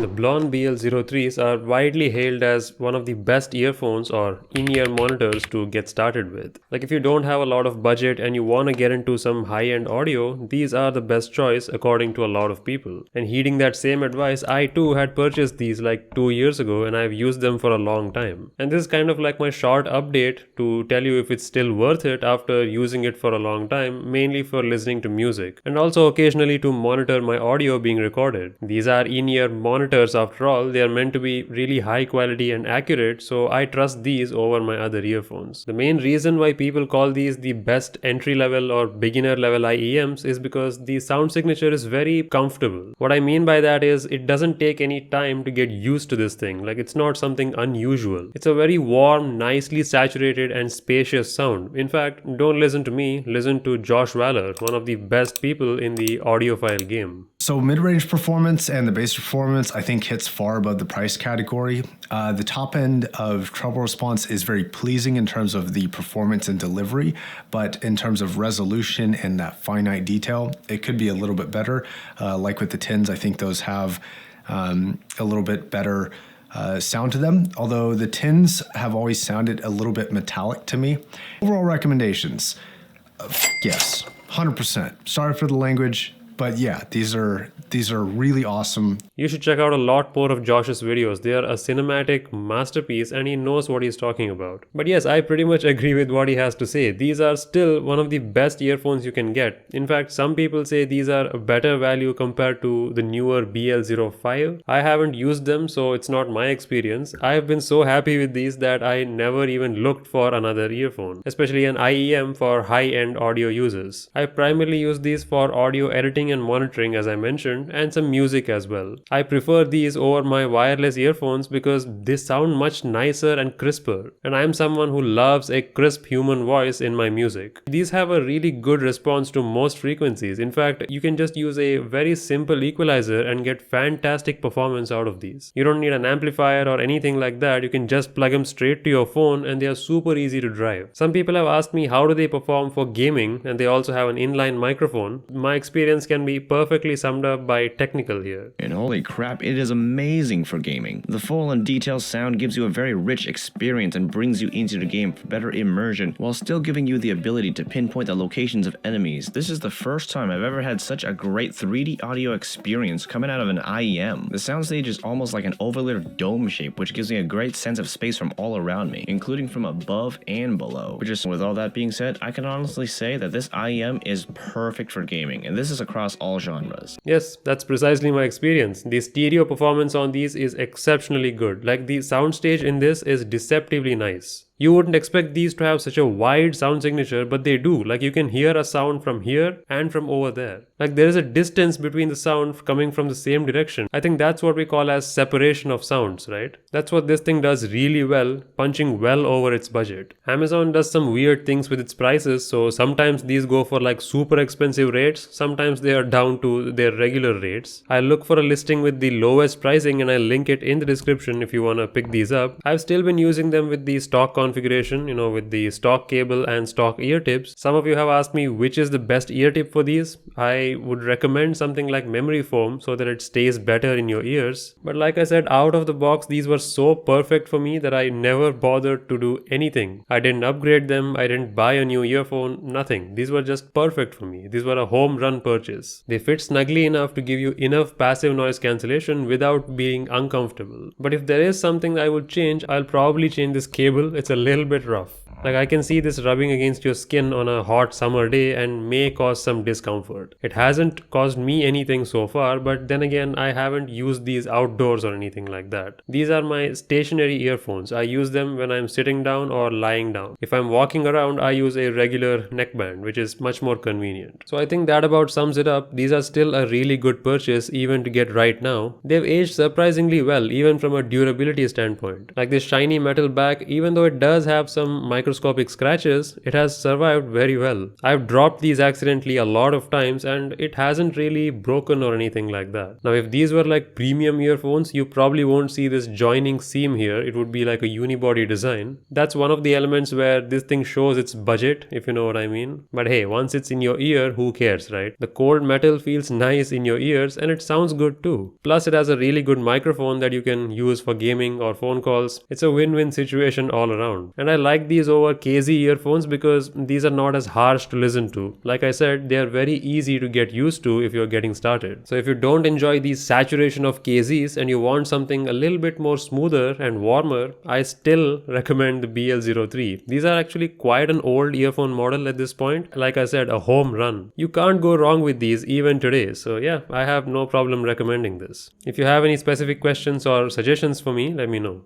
The BLON BL03s are widely hailed as one of the best earphones or in-ear monitors to get started with. Like if you don't have a lot of budget and you want to get into some high-end audio, these are the best choice according to a lot of people. And heeding that same advice, I too had purchased these like 2 years ago and I've used them for a long time. And this is kind of like my short update to tell you if it's still worth it after using it for a long time, mainly for listening to music and also occasionally to monitor my audio being recorded. These are in-ear monitors after all. They are meant to be really high quality and accurate, so I trust these over my other earphones. The main reason why people call these the best entry level or beginner level IEMs is because the sound signature is very comfortable. What I mean by that is it doesn't take any time to get used to this thing. Like it's not something unusual. It's a very warm, nicely saturated and spacious sound. In fact, don't listen to me, listen to Josh Waller, one of the best people in the audiophile game. So mid-range performance and the bass performance I think hits far above the price category. The top end of treble response is very pleasing in terms of the performance and delivery, but in terms of resolution and that finite detail, it could be a little bit better. Like with the tins, I think those have a little bit better sound to them, although the tins have always sounded a little bit metallic to me. Overall recommendations, yes, 100%. Sorry for the language. But yeah, these are really awesome. You should check out a lot more of Josh's videos. They are a cinematic masterpiece and he knows what he's talking about. But yes, I pretty much agree with what he has to say. These are still one of the best earphones you can get. In fact, some people say these are a better value compared to the newer BL05. I haven't used them, so it's not my experience. I have been so happy with these that I never even looked for another earphone, especially an IEM for high-end audio users. I primarily use these for audio editing and monitoring, as I mentioned, and some music as well. I prefer these over my wireless earphones because they sound much nicer and crisper, and I am someone who loves a crisp human voice in my music. These have a really good response to most frequencies. In fact, you can just use a very simple equalizer and get fantastic performance out of these. You don't need an amplifier or anything like that. You can just plug them straight to your phone and they are super easy to drive. Some people have asked me how do they perform for gaming, and they also have an inline microphone. My experience can be perfectly summed up by technical here. And holy crap, it is amazing for gaming. The full and detailed sound gives you a very rich experience and brings you into the game for better immersion while still giving you the ability to pinpoint the locations of enemies. This is the first time I've ever had such a great 3D audio experience coming out of an IEM. The soundstage is almost like an oval dome shape, which gives me a great sense of space from all around me, including from above and below. But just with all that being said, I can honestly say that this IEM is perfect for gaming, and this is across all genres. Yes, that's precisely my experience. The stereo performance on these is exceptionally good. Like the soundstage in this is deceptively nice. You wouldn't expect these to have such a wide sound signature, but they do. Like you can hear a sound from here and from over there. Like there is a distance between the sound coming from the same direction. I think that's what we call as separation of sounds, right? That's what this thing does really well, punching well over its budget. Amazon does some weird things with its prices, so sometimes these go for like super expensive rates, sometimes they are down to their regular rates. I look for a listing with the lowest pricing and I link it in the description if you want to pick these up. I've still been using them with the stock configuration, with the stock cable and stock ear tips. Some of you have asked me which is the best ear tip for these. I would recommend something like memory foam so that it stays better in your ears. But like I said, out of the box, these were so perfect for me that I never bothered to do anything. I didn't upgrade them, I didn't buy a new earphone, nothing. These were just perfect for me. These were a home run purchase. They fit snugly enough to give you enough passive noise cancellation without being uncomfortable. But if there is something I would change, I'll probably change this cable. It's a little bit rough. Like I can see this rubbing against your skin on a hot summer day and may cause some discomfort. It hasn't caused me anything so far, but then again I haven't used these outdoors or anything like that. These are my stationary earphones. I use them when I'm sitting down or lying down. If I'm walking around, I use a regular neckband, which is much more convenient. So I think that about sums it up. These are still a really good purchase even to get right now. They've aged surprisingly well even from a durability standpoint. Like this shiny metal back, even though it does have some micro microscopic scratches, it has survived very well. I've dropped these accidentally a lot of times and it hasn't really broken or anything like that. Now if these were like premium earphones, you probably won't see this joining seam here. It would be like a unibody design. That's one of the elements where this thing shows its budget, if you know what I mean. But hey, once it's in your ear, who cares, right? The cold metal feels nice in your ears and it sounds good too. Plus it has a really good microphone that you can use for gaming or phone calls. It's a win-win situation all around. And I like these over KZ earphones because these are not as harsh to listen to. Like I said, they are very easy to get used to if you're getting started. So if you don't enjoy the saturation of KZs and you want something a little bit more smoother and warmer, I still recommend the BL03. These are actually quite an old earphone model at this point. Like I said, a home run. You can't go wrong with these even today. So yeah, I have no problem recommending this. If you have any specific questions or suggestions for me, let me know.